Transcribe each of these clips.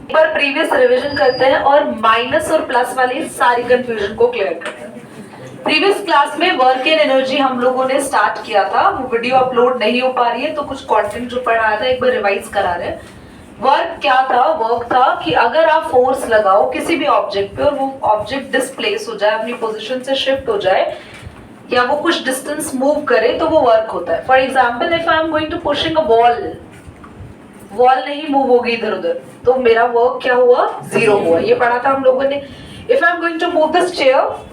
एक बार previous revision करते हैं और माइनस और प्लस वाली सारी कंफ्यूजन को क्लियर करते हैं। प्रीवियस क्लास में वर्क एंड एनर्जी हम लोगों ने स्टार्ट किया था, वो वीडियो अपलोड नहीं हो पा रही है तो कुछ कंटेंट जो पढ़ाया था एक बार रिवाइज करा रहे हैं। वर्क क्या था? वर्क था कि अगर आप फोर्स लगाओ किसी भी ऑब्जेक्ट पे और वो ऑब्जेक्ट डिस्प्लेस हो जाए, अपनी पोजीशन से शिफ्ट हो जाए या वो कुछ डिस्टेंस मूव करे तो वो वर्क होता है। For example if I am going to pushing a wall नहीं मूव होगी इधर उधर तो मेरा वर्क क्या हुआ? जीरो हुआ। ये पढ़ा था हम लोगों ने। If I am going to move this chair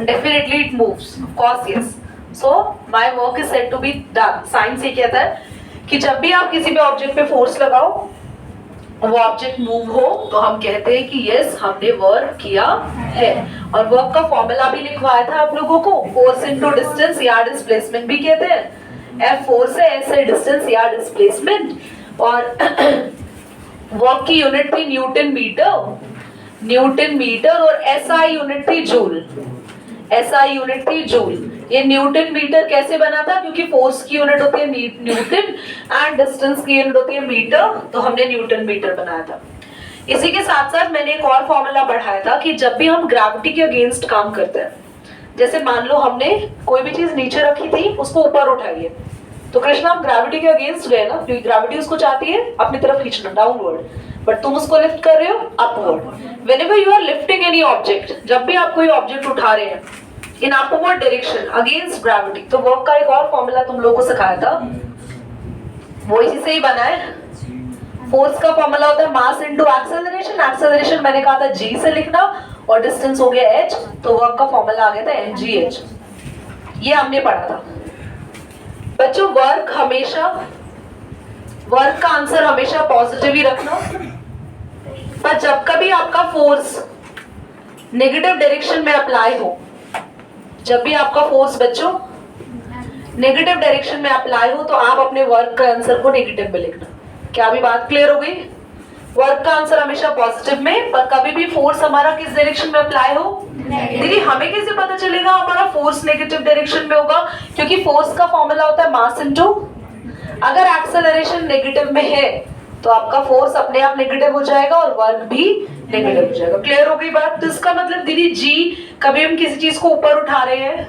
definitely it moves, of course yes, so my work is said to be done. Science ये कहता है कि जब भी आप किसी भी ऑब्जेक्ट पे फोर्स लगाओ वो ऑब्जेक्ट मूव हो तो हम कहते हैं कि यस हमने वर्क किया है। और वर्क का फॉर्मूला भी लिखवाया था आप लोगों को, फोर्स इनटू डिस्टेंस या डिस्प्लेसमेंट भी कहते हैं। एफ फोर्स है, एस है डिस्टेंस या डिस्प्लेसमेंट। और वर्क की यूनिट थी न्यूटन मीटर और एसआई यूनिट थी जूल। ये न्यूटन मीटर कैसे बना था? क्योंकि फोर्स की यूनिट होती है न्यूटन एंड डिस्टेंस की यूनिट होती है मीटर, तो हमने न्यूटन मीटर बनाया था। इसी के साथ साथ मैंने एक और फॉर्मूला बढ़ाया था कि जब भी हम ग्रेविटी के अगेंस्ट काम करते हैं, जैसे मान लो हमने कोई भी चीज नीचे रखी थी उसको ऊपर उठाइए, तो कृष्णा आप ग्रेविटी के अगेंस्ट गए ना, क्योंकि ग्रेविटी उसको चाहती है अपनी तरफ खींचना डाउनवर्ड, बट तुम उसको लिफ्ट कर रहे हो upward. Whenever you are lifting any object, जब भी आप कोई ऑब्जेक्ट उठा रहे हैं in upward direction against gravity, तो वर्क का एक और फॉर्मूला तुम लोगों को सिखाया था, वो इसी से ही बना है। फोर्स का फॉर्मूला होता है मास इनटू एक्सेलरेशन। एक्सेलरेशन मैंने कहा था g से लिखना और डिस्टेंस हो गया h, तो वर्क का फॉर्मूला आ गया था mgh। ये हमने पढ़ा था बच्चों। वर्क का आंसर हमेशा पॉजिटिव ही रखना, पर जब कभी आपका फोर्स नेगेटिव डायरेक्शन में अप्लाई हो, जब भी आपका फोर्स बच्चों नेगेटिव डायरेक्शन में अप्लाई हो तो आप अपने वर्क का आंसर को नेगेटिव में लिखना। क्या अभी बात क्लियर हो गई? वर्क का आंसर हमेशा पॉजिटिव में, पर कभी भी फोर्स हमारा किस डायरेक्शन में अप्लाई हो? दीदी हमें कैसे पता चलेगा हमारा फोर्स नेगेटिव डायरेक्शन में होगा? क्योंकि फोर्स का फॉर्मूला होता है मास इनटू, अगर एक्सेलरेशन नेगेटिव में है तो आपका फोर्स अपने आप नेगेटिव हो जाएगा और वर्क भी नेगेटिव हो जाएगा। क्लियर हो गई बात? तो इसका मतलब दीदी जी, कभी हम किसी चीज को ऊपर उठा रहे हैं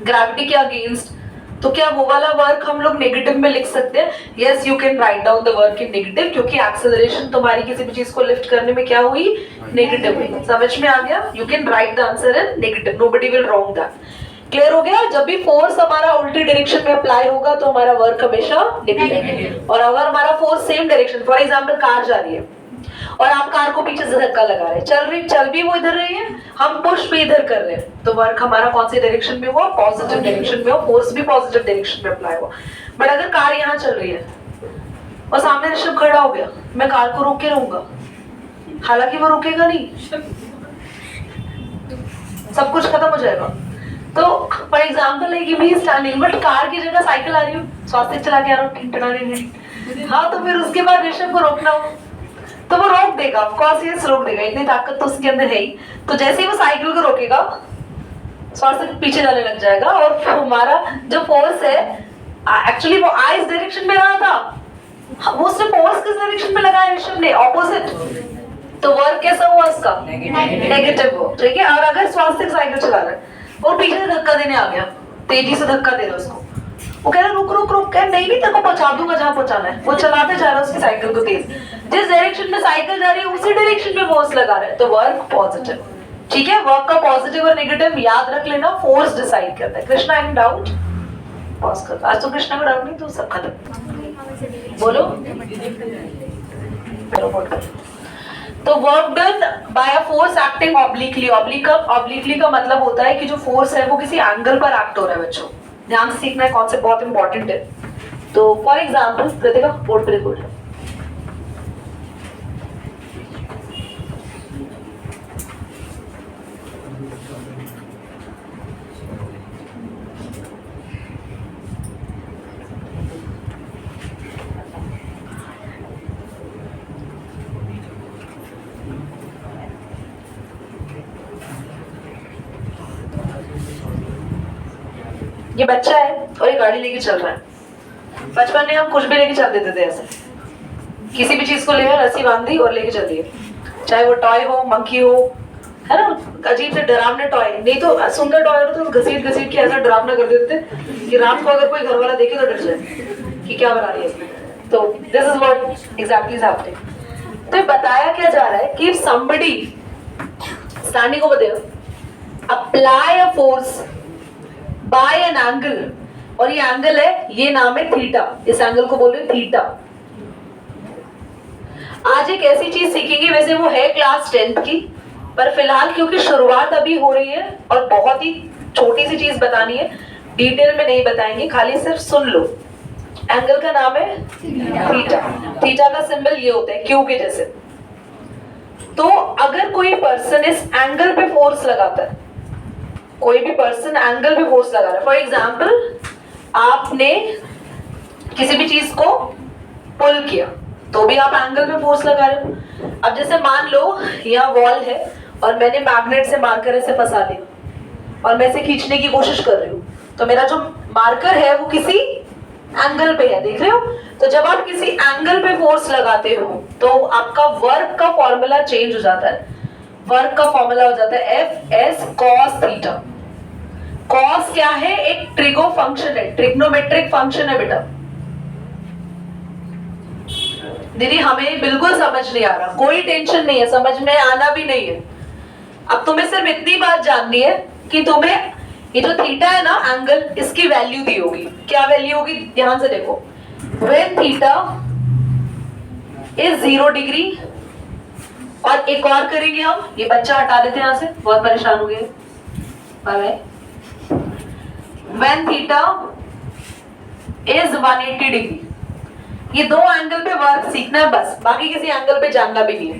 ग्रेविटी के अगेंस्ट, तो क्या वो वाला वर्क हम लोग नेगेटिव में लिख सकते हैं? Yes, you can write down the work in negative, क्योंकि एक्सेलरेशन तुम्हारी किसी भी चीज को लिफ्ट करने में क्या हुई? नेगेटिव हुई। समझ में आ गया? You can write the answer in negative, nobody will wrong that. Clear हो गया? जब भी फोर्स हमारा उल्टी डायरेक्शन में अप्लाई होगा तो हमारा वर्क हमेशा नेगेटिव। और अगर हमारा force same direction, for example car जा रही है और आप कार को पीछे से धक्का लगा रहे हैं, चल भी वो इधर रही है, हम पुश भी इधर कर रहे हैं, तो वर्क हमारा कौन सी डायरेक्शन में हुआ? पॉजिटिव डायरेक्शन में हो, फोर्स भी पॉजिटिव डायरेक्शन में अप्लाई हुआ। बट अगर कार यहाँ चल रही है और सामने ऋषभ खड़ा हो गया, मैं कार को रोक के रहूंगा, हालांकि वो रुकेगा नहीं, सब कुछ खत्म हो जाएगा। तो for example like me standing, but car की जगह साइकिल आ रही हूँ, स्वास्थ्य चला के आ रहा हूँ, हाँ, तो फिर उसके बाद ऋषभ को रोकना हो तो वो रोक देगा, ऑफकोर्स यस रोक देगा, इतनी ताकत तो उसके अंदर है ही। तो जैसे ही वो साइकिल को रोकेगा स्वास्थ्य पीछे जाने लग जाएगा और हमारा जो फोर्स है एक्चुअली वो आई इस डायरेक्शन में रहा था, वो उसने फोर्स किस डायरेक्शन में लगाया ऋषभ ने? ऑपोजिट, तो वर्क कैसा हुआ उसका? नेगेटिव हो। ठीक है। और अगर स्वास्थ्य साइकिल चला रहा है और पीछे से धक्का देने आ गया, तेजी से धक्का दे रहा उसको, वो कह रहा रुक रुक रुक, कह नहीं तेरे को पहुंचा दूंगा जहां पहुंचाना है, वो चलाते जा रहा है उसकी साइकिल को तेज, जिस डायरेक्शन में साइकिल जा रही है उसी डायरेक्शन में फोर्स लगा रहा है, तो वर्क पॉजिटिव। ठीक है, वर्क का पॉजिटिव और नेगेटिव याद रख लेना, फोर्स डिसाइड करता है। Krishna any doubt? पॉज कर, आज तो कृष्णा का डाउट नहीं तो सब खत्म। बोलो तो work done bye a force acting obliquely. Obliquely का मतलब होता है कि जो फोर्स है वो किसी एंगल पर एक्ट हो रहा है। बच्चों ध्यान से सीखना है, कॉन्सेप्ट बहुत इंपॉर्टेंट है। तो फॉर एग्जाम्पल कृतिका बोर्ड पे बोल, ये बच्चा है और ये गाड़ी लेके चल रहा है। बचपन में हम कुछ भी लेके चल देते थे ऐसे, किसी भी चीज को ले रस्सी बांध दी और लेके चल दिए, चाहे वो टॉय हो, मंकी हो, है ना, अजीब से डरावने टॉय, नहीं तो सुंदर टॉय हो तो घसीट घसीट के ऐसा डरावना कर देते कि रात को अगर कोई घर वाला देखे तो डर जाए कि क्या बना रही है इसमें। तो this is what exactly is happening. तो बताया क्या जा रहा है कि somebody standing over there apply a force by an angle, और ये एंगल है, ये नाम है थीटा, इस एंगल को बोल रहे हैं थीटा। आज एक ऐसी चीज सीखेंगे, वैसे वो है क्लास 10th की, पर फिलहाल क्योंकि शुरुआत अभी हो रही है और बहुत ही छोटी सी चीज बतानी है, डिटेल में नहीं बताएंगे, खाली सिर्फ सुन लो। एंगल का नाम है थीटा। थीटा का सिंबल ये होता है क्यू के जैसे। तो अगर कोई पर्सन इस एंगल पे फोर्स लगाता है, कोई भी पर्सन एंगल पे फोर्स लगा रहा है, फॉर एग्जाम्पल आपने किसी भी चीज को पुल किया तो भी आप एंगल पे फोर्स लगा रहे हो। अब जैसे मान लो यहाँ वॉल है और मैंने मैग्नेट से मार्कर ऐसे फंसा दिया और मैं इसे खींचने की कोशिश कर रही हूँ, तो मेरा जो मार्कर है वो किसी एंगल पे है, देख रहे हो। तो जब आप किसी एंगल पे फोर्स लगाते हो तो आपका वर्क का फॉर्मूला चेंज हो जाता है। वर्क का फॉर्मूला हो जाता है F S cos theta. Cos क्या है? एक ट्रिगो फंक्शन है, ट्रिग्नोमेट्रिक फंक्शन है बेटा। दीदी हमें बिल्कुल समझ नहीं आ रहा, कोई टेंशन नहीं है, समझ में आना भी नहीं है। अब तुम्हें सिर्फ इतनी बात जाननी है कि तुम्हें ये जो थीटा है ना एंगल, इसकी वैल्यू दी होगी। क्या वैल्यू होगी? ध्यान से देखो, व्हेन थीटा इज 0 डिग्री, और एक और करेंगे हम, ये बच्चा हटा देते हैं यहाँ से, बहुत परेशान हो गए। Bye bye. When theta is 180 degree, ये दो एंगल पे वर्क सीखना है बस, बाकी किसी एंगल पे जानना भी नहीं है।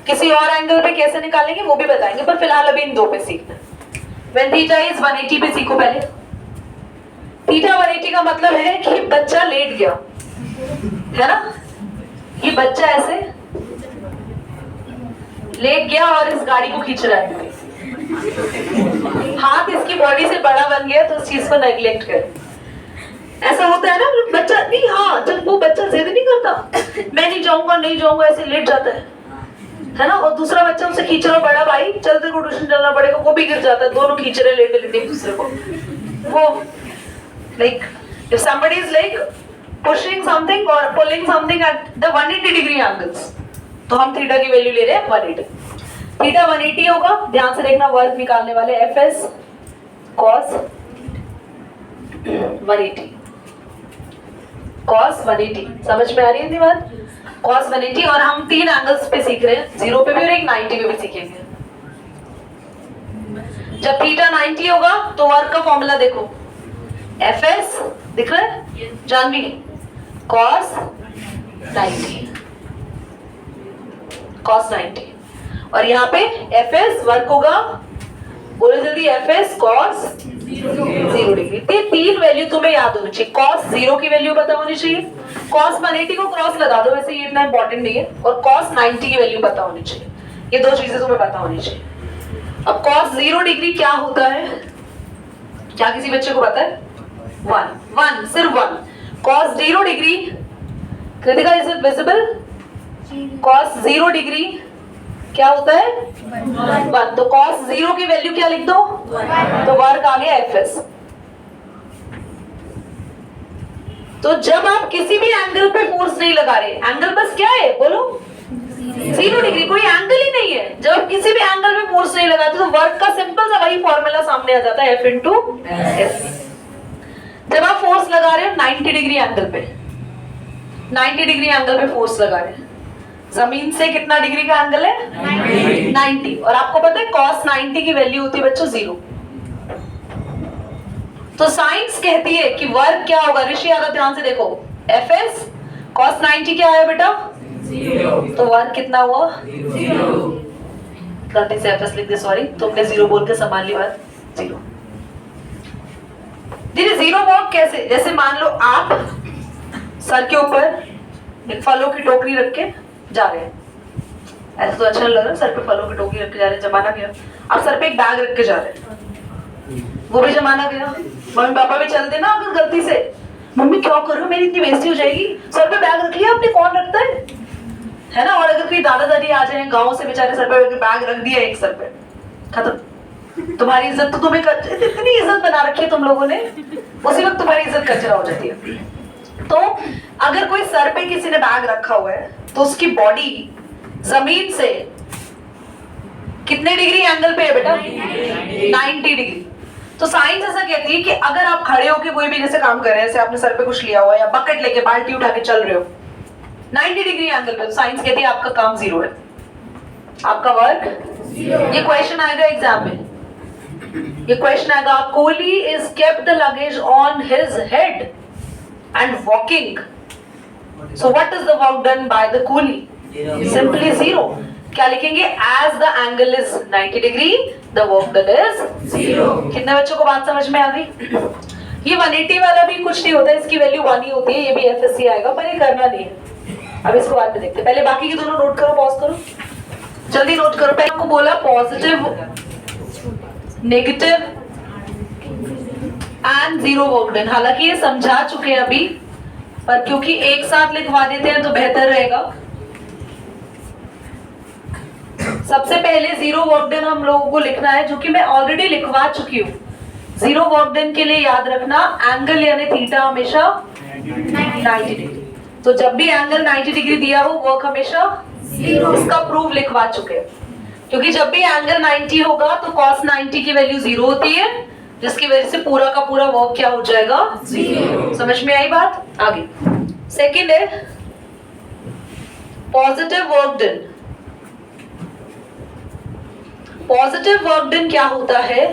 किसी और एंगल पे कैसे निकालेंगे वो भी बताएंगे, पर फिलहाल अभी इन दो पे सीखना है। When थीटा इज 180 पे सीखो पहले। थीटा 180 का मतलब है कि बच्चा लेट गया, है ना, ये बच्चा ऐसे लेट गया और इस गाड़ी को खींच रहा है, हाथ इसकी बॉडी से बड़ा बन गया, तो उस चीज को नेग्लेक्ट कर। ऐसा होता है ना बच्चा, नहीं हाँ, जब वो बच्चा जिद नहीं करता मैं नहीं जाऊंगा नहीं जाऊंगा, ऐसे लेट जाता है ना, और दूसरा बच्चा उसे खींच रहा, बड़ा भाई चल तेरे को ट्यूशन चलना पड़ेगा, वो भी गिर जाता है, दोनों खींच रहे लेटे लेटे एक दूसरे को। वो like if somebody is like pushing something or pulling something at the 180 degree angles, तो हम थीटा की वैल्यू ले रहे हैं 180। थीटा 180 होगा, ध्यान से देखना, वर्क निकालने वाले एफ एस cos 180, cos 180, समझ में आ रही है बात? cos 180, और हम तीन एंगल्स पे सीख रहे हैं, 0 पे भी और एक 90 पे भी सीखेंगे। जब थीटा 90 होगा तो वर्क का फॉर्मूला देखो, एफ एस दिख रहा है जानवी, cos 90, cos 90, और यहाँ पे एफ एस वर्क होगा, बोलो जल्दी, एफ एस cos 0 डिग्री। तीन वैल्यू तुम्हें याद होनी चाहिए। cos 0 की वैल्यू पता होनी चाहिए, cos 180 को क्रॉस लगा दो, वैसे ये इतना इंपॉर्टेंट नहीं है, और cos 90 की वैल्यू पता होनी चाहिए। ये दो चीजें तुम्हें पता होनी चाहिए। अब cos 0 डिग्री क्या होता है, क्या किसी बच्चे को पता है? 1, सिर्फ 1। cos 0 degree, Kritika is it visible? cos 0 degree क्या होता है? 1। तो cos 0 की वैल्यू क्या लिख दो? 1। तो वर्क आ गया एफ एस। तो जब आप किसी भी एंगल पे फोर्स नहीं लगा रहे, एंगल बस क्या है बोलो? 0 डिग्री, कोई एंगल ही नहीं है। जब आप किसी भी एंगल पे फोर्स नहीं लगाते तो वर्क का सिंपल सा वही फॉर्मूला सामने आ जाता है, एफ इंटू एस। जब आप फोर्स लगा रहे हो 90 डिग्री एंगल पे, 90 डिग्री एंगल पे फोर्स लगा रहे हैं, जमीन से कितना डिग्री का एंगल है? 90। और आपको पता है cos 90 की वैल्यू होती है बच्चों 0। तो साइंस कहती है कि वर्क क्या होगा, ऋषि यादव ध्यान से देखो, एफ एस cos 90 क्या आया बेटा? 0। तो वर्क कितना हुआ? 0। गलती से एफ एस लिख दे, सॉरी, तुमने 0 बोल के संभाल ली बात, 0। दीदी 0 वर्क कैसे? जैसे मान लो आप सर के ऊपर एक फलों की टोकरी रख के जा रहे हैं, ऐसा तो अच्छा नहीं लग रहा, सर पे फलों की टोकरी रख के जा रहे हैं, जमाना गया। आप सर पे एक बैग रख के जा रहे हैं, वो भी जमाना गया। मम्मी पापा भी चल देना अगर गलती से, मम्मी क्या कर रहे हो, मेरी इतनी बेइज्जती हो जाएगी, सर पे बैग रख लिया आपने, कौन रखता है? है ना। और अगर कोई दादा दादी आ जाए गाँव से, बेचारे सर पे बैग रख दिया एक सर पे, खत्म। तुम्हारी इज्जत तो तुम्हें इतनी इज्जत बना रखी है तुम लोगों ने, उसी वक्त तुम्हारी इज्जत कचरा हो जाती है। तो अगर कोई सर पे किसी ने बैग रखा हुआ है तो उसकी बॉडी जमीन से कितने डिग्री एंगल पे है बेटा? 90 डिग्री। तो साइंस ऐसा कहती है कि अगर आप खड़े होके कोई भी जैसे काम कर रहे हैं, जैसे आपने सर पे कुछ लिया हुआ या बकेट लेके बाल्टी उठा के चल रहे हो 90 डिग्री एंगल पे, तो साइंस कहती है आपका काम जीरो है, आपका वर्क जीरो। ये क्वेश्चन आएगा एग्जाम में, ये क्वेश्चन आएगा, coolie is kept the luggage on his head and walking, so what is the work done by the coolie? Simply zero. क्या लिखेंगे? As the angle is 90 degree the work done is zero. कितने बच्चों को बात समझ में आ गई? ये 180 वाला भी कुछ नहीं होता, इसकी वैल्यू 1 ही होती है, ये भी एफएससी आएगा, पर ये करना नहीं है। अब इसको बाद में देखते हैं, पहले बाकी के दोनों नोट करो, पॉज करो, जल्दी नोट करो। पहले आपको बोला positive, negative and zero work done. हालांकि ये समझा चुके हैं अभी, पर क्योंकि एक साथ लिखवा देते हैं तो बेहतर रहेगा। सबसे पहले जीरो वर्क डन हम लोगों को लिखना है, जो कि मैं ऑलरेडी लिखवा चुकी हूँ। जीरो वर्क डन के लिए याद रखना, एंगल यानी थीटा हमेशा 90 डिग्री। तो जब भी एंगल 90 डिग्री दिया हो, वर्क हमेशा जीरो। इसका प्रूफ लिखवा चुके हैं, क्योंकि जब भी एंगल 90 होगा तो cos 90 की वैल्यू जीरो होती है, जिसकी वजह से पूरा का पूरा वर्क क्या हो जाएगा? जीरो। समझ में आई बात? आगे सेकंड है positive work done. Positive work done क्या होता है?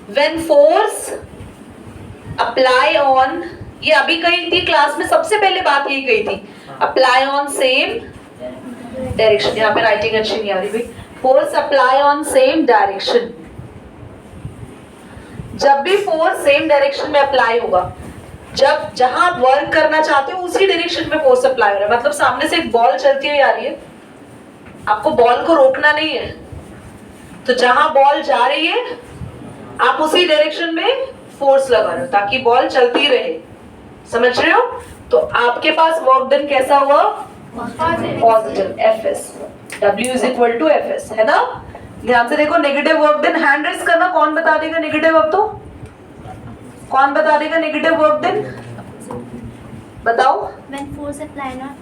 व्हेन फोर्स अप्लाई ऑन, ये अभी कही थी क्लास में, सबसे पहले बात यही कही थी, अप्लाई ऑन सेम डायरेक्शन। यहाँ पे राइटिंग अच्छी नहीं आ रही भाई। Force apply on same direction, जब भी फोर्स सेम डायरेक्शन में अप्लाई होगा, जब जहां आप वर्क करना चाहते हो उसी डायरेक्शन में फोर्स अप्लाई हो रहा है। मतलब सामने से एक बॉल चलती हुई आ रही है, आपको बॉल को रोकना नहीं है, तो जहां बॉल जा रही है आप उसी डायरेक्शन में फोर्स लगा रहे हो ताकि बॉल चलती रहे। समझ रहे हो? तो आपके पास वर्क डन कैसा हुआ? Positive, FS. W is equal to FS, है ना। ध्यान से देखो, negative work done hand raise करना, कौन बता देगा नेगेटिव? अब तो कौन बता देगा नेगेटिव वर्क डन? बताओ। When force applied on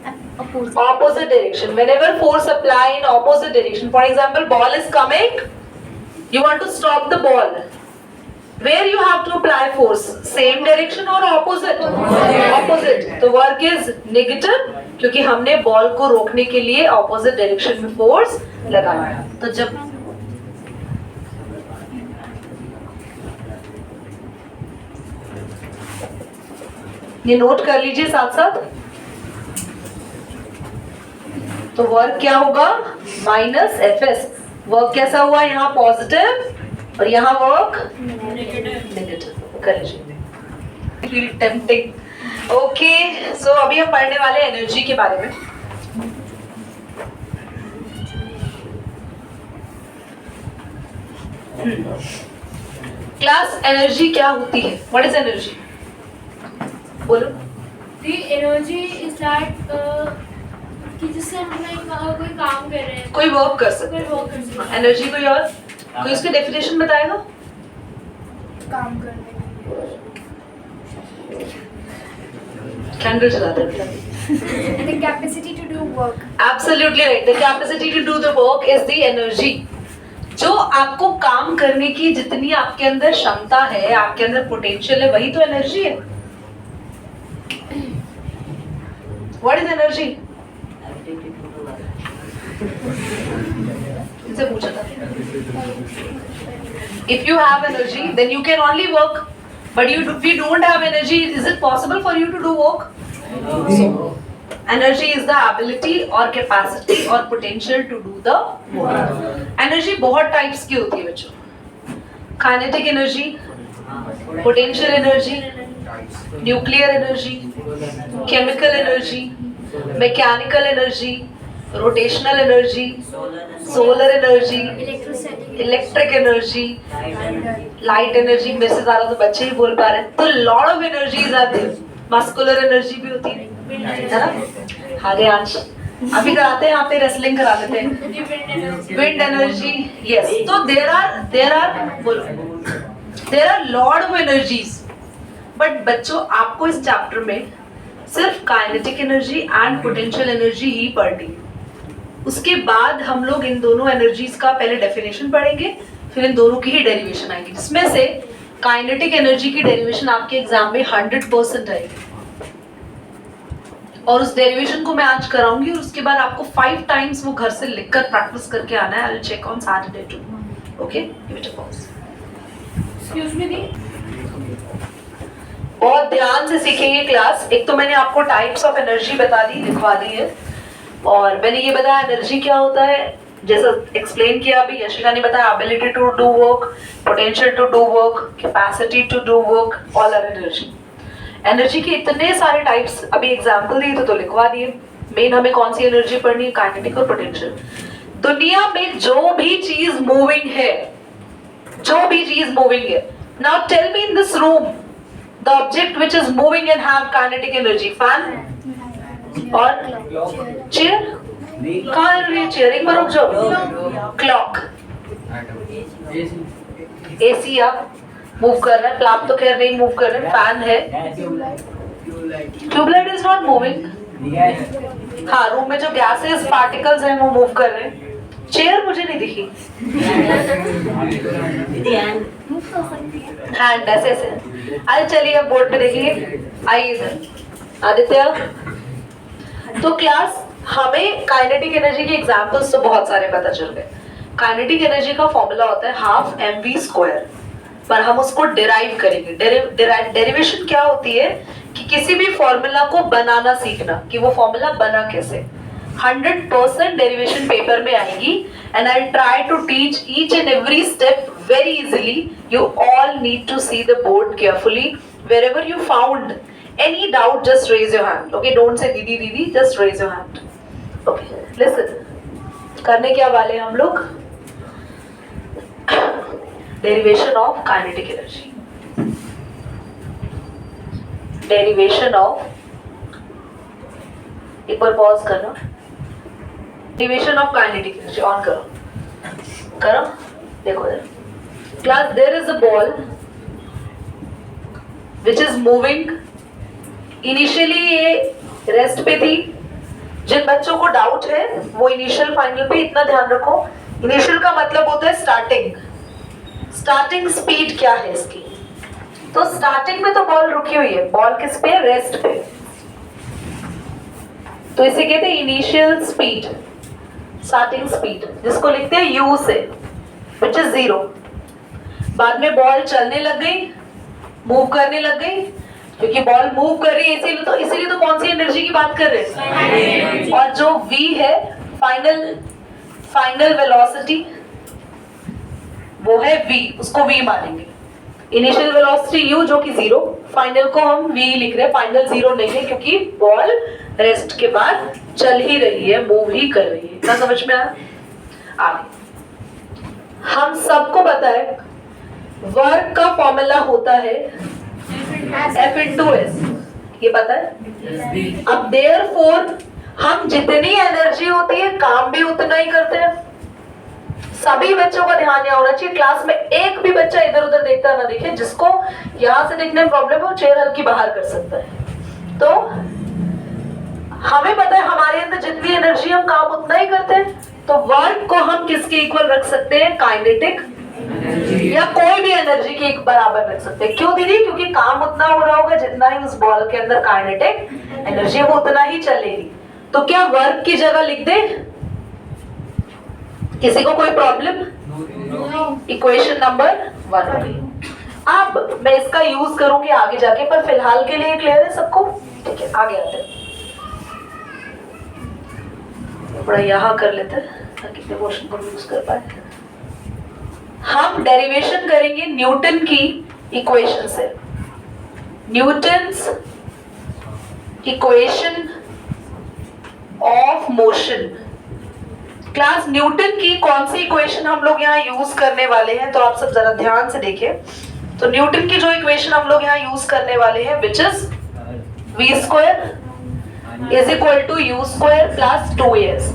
opposite direction. Whenever force apply in opposite direction, for example, ball is coming, you want to stop the ball, where you have to apply force? Same direction or opposite? Opposite. तो work is negative, क्योंकि हमने ball को रोकने के लिए opposite direction में force लगाया। तो जब ये नोट कर लीजिए साथ साथ। तो वर्क क्या होगा? Minus FS. वर्क कैसा हुआ? यहाँ पॉजिटिव और यहाँ वर्क नेगेटिव। कर लीजिए। टेम्पटिंग। ओके, सो अभी हम पढ़ने वाले एनर्जी के बारे में। क्लास, एनर्जी क्या होती है? What is energy? बोलो। The energy is that कि जिससे हम लोग कोई काम कर रहे हैं, कोई वर्क कर सकते कोई वर्क कर सकते हैं। एनर्जी कोई और? कोई उसकी डेफिनेशन बताएगा? काम करने कैंडल जलाते हैं। the capacity to do work. Absolutely right. The capacity to do the work is the energy. जो आपको काम करने की जितनी आपके अंदर क्षमता है, आपके अंदर पोटेंशियल है, वही तो एनर्जी है। What is energy? इनसे पूछा था। If you have energy, then you can only work. But if you don't have energy, is it possible for you to do work? So, energy is the ability or capacity or potential to do the work. Energy बहुत types की होती है बच्चों। Kinetic energy, potential energy, nuclear energy, chemical energy, mechanical energy, rotational energy, solar energy, electric energy, light energy। मेरे से ज़्यादा तो बच्चे ही बोल पा रहे हैं। तो lot of energies are there। Muscular energy भी होती है ना। आगे आंश अभी कराते हैं, यहाँ पे रेसलिंग करा लेते हैं. Different energy. Wind energy, yes. So there are lot of energies. But बच्चों आपको इस चैप्टर में सिर्फ kinetic energy and potential energy ही पढ़नी है. उसके बाद हम लोग इन दोनों एनर्जीज का पहले डेफिनेशन पढ़ेंगे, फिर इन दोनों की ही डेरिवेशन आएगी, जिसमें से काइनेटिक एनर्जी की डेरिवेशन आपके एग्जाम में 100% आएगी. और उस डेरिवेशन को मैं आज कराऊंगी और उसके बाद आपको 5 टाइम्स वो घर से लिखकर प्रैक्टिस करके आना है. I will check on Saturday too. Okay, give it a pause. Excuse me, दी. बहुत ध्यान से सीखेंगे क्लास. एक तो मैंने आपको टाइप्स ऑफ एनर्जी बता दी, लिखवा दी है, और मैंने ये बताया एनर्जी क्या होता है, जैसा एक्सप्लेन किया अभी यशिका ने बताया. Ability to do work, potential to do work, capacity to do work, all are energy. Energy के इतने सारे टाइप्स अभी एग्जाम्पल दिए तो लिखवा दिए. मेन हमें कौन सी एनर्जी पढ़नी है, काइनेटिक और पोटेंशियल. दुनिया में जो भी चीज मूविंग है, जो भी चीज मूविंग है, now tell me in this room the object which is moving and have kinetic energy. Fan और चेयर. कहाँ है ये चेयर? एक बार रुक जाओ. क्लॉक, एसी आप मूव कर रहा है, क्लॉक तो खैर नहीं मूव कर रहे. फैन है, ट्यूबलाइट इज नॉट मूविंग. हाँ, रूम में जो गैसेस पार्टिकल्स हैं वो मूव कर रहे हैं. चेयर मुझे नहीं दिखी. हैंड ऐसे ऐसे. अरे चलिए अब बोर्ड पे देखिए. आइए इधर आदित्य. तो क्लास हमें काइनेटिक एनर्जी के एग्जांपल्स तो बहुत सारे पता चल गए. काइनेटिक एनर्जी का फॉर्मूला होता है हाफ mv², पर हम उसको डिराइव करेंगे. डेरिवेशन क्या होती है कि किसी भी फॉर्मूला को बनाना सीखना, कि वो फॉर्मूला बना कैसे. 100% डेरिवेशन पेपर में आएगी, and I try to teach each and every step very easily. You all need to see the board carefully. Wherever you found any doubt, just raise your hand. Okay, don't say didi didi, just raise your hand. Okay, listen. करने क्या वाले हम लोग? Derivation of kinetic energy. Derivation of, एक बार pause करना. Derivation of kinetic energy on करो. करो, देखो इधर. Class, there is a ball which is moving. Initially ये रेस्ट पे थी. जिन बच्चों को डाउट है वो इनिशियल फाइनल पे इतना ध्यान रखो. इनिशियल का मतलब होता है स्टार्टिंग. स्टार्टिंग स्पीड क्या है इसकी? तो स्टार्टिंग में तो बॉल रुकी हुई है. बॉल किस पे? रेस्ट पे. तो इसे कहते हैं इनिशियल स्पीड, स्टार्टिंग स्पीड, जिसको लिखते हैं u से, which is 0. बाद में बॉल चलने लग गई, मूव करने लग गई. क्योंकि बॉल मूव कर रही है इसीलिए तो कौन सी एनर्जी की बात कर रहे हैं? और जो v है, फाइनल वेलोसिटी, वो है v, उसको v मानेंगे. इनिशियल वेलोसिटी u जो कि 0, फाइनल को हम v लिख रहे हैं. फाइनल 0 नहीं है क्योंकि बॉल रेस्ट के बाद चल ही रही है, मूव ही कर रही है. क्या समझ में आया? आगे हम सबको पता है वर्क का फॉर्मूला होता है F/S. ये पता है? अब देयरफॉर हम जितनी एनर्जी होती है काम भी उतना ही करते हैं. सभी बच्चों का ध्यान यह होना चाहिए. क्लास में एक भी बच्चा इधर उधर देखता ना दिखे. जिसको यहाँ से देखने में प्रॉब्लम है वो चेयर हल्की बाहर कर सकता है. तो हमें पता है हमारे अंदर जितनी एनर्जी हम काम उतना ही करते हैं. तो वर्क को हम किसके इक्वल रख सकते हैं? काइनेटिक या कोई भी एनर्जी के एक बराबर रख सकते हैं. क्यों दीदी? क्योंकि काम उतना हो रहा होगा जितना ही उस बॉल के अंदर काइनेटिक एनर्जी है, वो उतना ही चलेगी. तो क्या वर्क की जगह लिख दे? किसी को कोई प्रॉब्लम? इक्वेशन नंबर 1 होगी. अब मैं इसका यूज करूंगी आगे जाके, पर फिलहाल के लिए क्लियर है सबको? ठीक है, आगे आते हैं. थोड़ा यहाँ कर लेते हैं ताकि डिवोशन को यूज कर पाए. हम डेरिवेशन करेंगे न्यूटन की इक्वेशन से. Newton's equation of motion. Class Newton की कौन सी इक्वेशन हम लोग यहाँ यूज करने वाले हैं? तो आप सब जरा ध्यान से देखिए. तो न्यूटन की जो इक्वेशन हम लोग यहाँ यूज करने वाले हैं, which is v² is equal to u square plus 2as।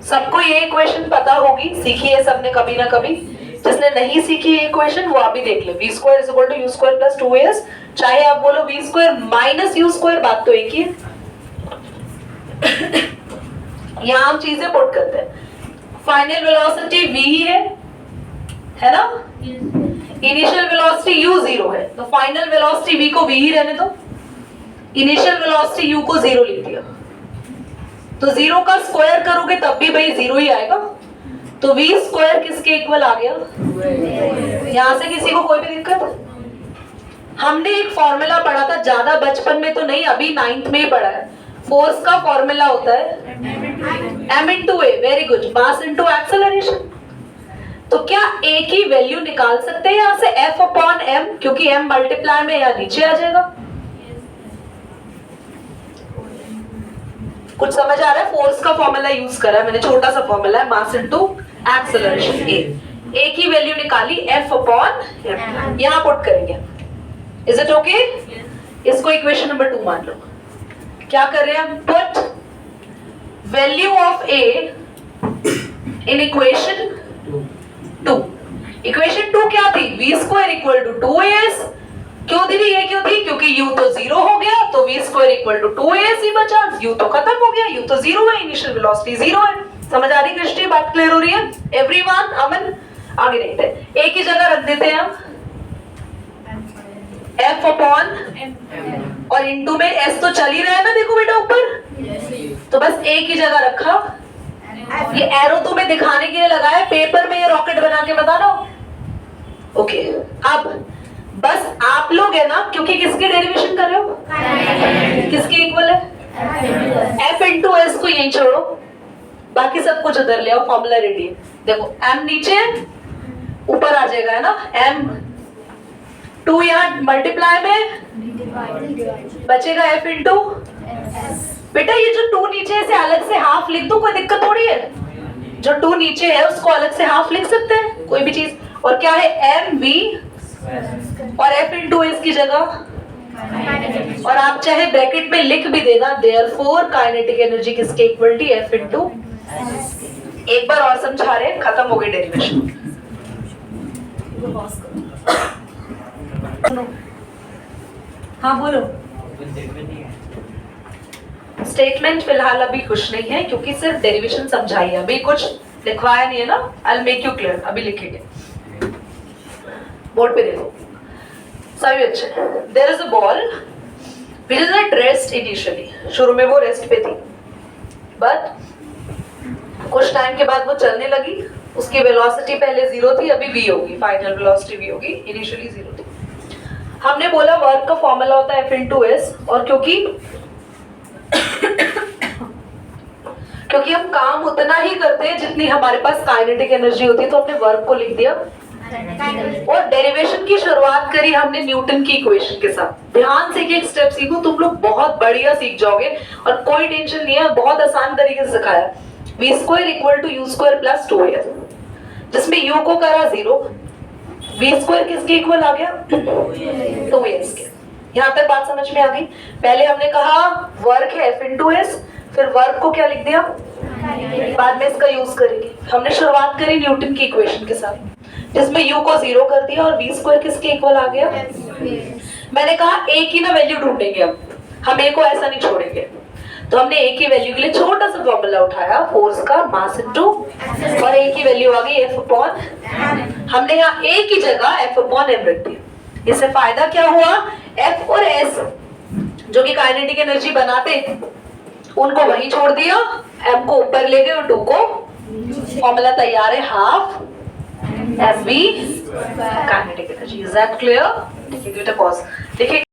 सबको ये इक्वेशन पता होगी, सीखी है सबने कभी ना कभी। जिसने नहीं सीखी ये इक्वेशन वो अभी देख ले। V square is equal to u square plus 2as, चाहे आप बोलो v square minus u square, बात तो एक ही है। यहां हम चीजें पुट करते हैं। फाइनल वेलोसिटी v ही है ना? इनिशियल वेलोसिटी u 0 है, तो फाइनल वेलोसिटी v को v ही रहने दो। इनिशियल वेलोसिटी u को 0 लिख दिया, तो 0 का स्क्वायर करोगे तब भी भाई 0 ही आएगा। तो v स्क्वायर किसके इक्वल आ गया? यहां से किसी को कोई भी दिक्कत? हमने एक फॉर्मूला पढ़ा था, ज्यादा बचपन में तो नहीं, अभी 9th में ही पढ़ा है। फोर्स का फॉर्मूला होता है m into a, very good, mass into acceleration. तो क्या a की वैल्यू निकाल सकते हैं यहां से F अपॉन m, क्योंकि m मल्टीप्लाई में या नीचे आ जाएगा। कुछ समझ आ रहा है? फोर्स का फॉर्मूला यूज करा है मैंने, छोटा सा फॉर्मूला है, मास इनटू एक्सेलरेशन। a की वैल्यू निकाली F अपॉन m, यहां पुट करेंगे। Is it okay? इसको इक्वेशन नंबर 2 मान लो। क्या कर रहे हैं हम? Put value of a in equation 2। Equation 2 क्या थी? v square equal to 2as। क्यों दी? ये क्यों थी? क्योंकि u तो 0 हो गया, तो v square equal to 2as ही बचा। u तो खत्म हो गया, u तो 0 है, इनिशियल वेलोसिटी 0 है। समझ आ रही कृष्टि? बात क्लियर हो रही है? एवरीवन, अमन, आगे देखते हैं। a की जगह रख देते हैं हम f अपॉन, और इनटू में s तो चल ही रहा है ना, देखो बेटा ऊपर। तो बस a की जगह रखा। ये एरो तुम्हें दिखाने के लिए लगाया, पेपर में ये रॉकेट बना के बता दो। ओके, अब बस आप लोग है ना, क्योंकि किसके डेरिवेशन कर रहे हो? किसके इक्वल है? f इंटू एस को यहीं छोड़ो, बाकी सब कुछ उधर ले आओ, फॉर्मूला रेडी है। देखो m नीचे ऊपर आ जाएगा, है ना? m 2 यहाँ मल्टीप्लाई में बचेगा f इंटू। बेटा ये जो 2 नीचे है, इसे अलग से हाफ लिख दो, कोई दिक्कत थोड़ी है। जो 2 नीचे है उसको अलग से हाफ लिख सकते हैं, कोई भी चीज। और क्या है? m v और f इंटू एस की जगह, और आप चाहे ब्रैकेट में लिख भी देना, देयरफॉर काइनेटिक एनर्जी किसके इक्वल टू f इंटू। एक बार और समझा रहे हैं, खत्म हो गई डेरिवेशन। हाँ बोलो। स्टेटमेंट फिलहाल अभी कुछ नहीं है, क्योंकि सिर्फ डेरिवेशन समझाई है, अभी कुछ लिखवाया नहीं है ना। I will make you clear, अभी लिखेंगे। बोर्ड पे देखो, सभी अच्छे। There is a ball which is at rest initially, शुरू में वो रेस्ट पे थी, बट कुछ टाइम के बाद वो चलने लगी। उसकी वेलोसिटी पहले 0 थी, अभी v होगी, फाइनल वेलोसिटी v होगी, इनिशियली 0 थी। हमने बोला वर्क का फॉर्मूला होता है F इंटू एस, और क्योंकि हम काम उतना ही करते हैं जितनी हमारे पास काइनेटिक एनर्जी होती है, तो हमने वर्क को लिख दिया। और डेरिवेशन की शुरुआत करी हमने न्यूटन की इक्वेशन के साथ। ध्यान से एक स्टेप सीखो, तुम लोग बहुत बढ़िया सीख जाओगे, और कोई टेंशन नहीं है, बहुत आसान तरीके से सिखाया। v square equal to u square plus 2as, जिसमें u को करा 0, v स्क्वायर किसके इक्वल आ गया? 2as के। यहाँ तक बात समझ में आ गई? पहले हमने कहा वर्क है F इंटू एस, फिर वर्क को क्या लिख दिया, बाद में इसका यूज करेंगे। हमने शुरुआत करी न्यूटन की इक्वेशन के साथ, जिसमें u को 0 कर दिया और v स्क्वायर किसके इक्वल आ गया। मैंने कहा a की ना वैल्यू ढूंढेंगे, हम a को ऐसा नहीं छोड़ेंगे। तो हमने a की वैल्यू के लिए छोटा सा फॉर्मूला उठाया, फोर्स का मास इनटू, और a की वैल्यू आ गई f अपॉन। हमने यहाँ a की जगह f अपॉन m रख दिया। इससे फायदा क्या हुआ? f और s जो कि काइनेटिक एनर्जी बनाते, उनको वहीं छोड़ दिया, m को ऊपर ले गए और 2 को। फॉर्मूला तैयार है, half mv kinetic energy. Is that clear? देखिए, पॉज देखिए।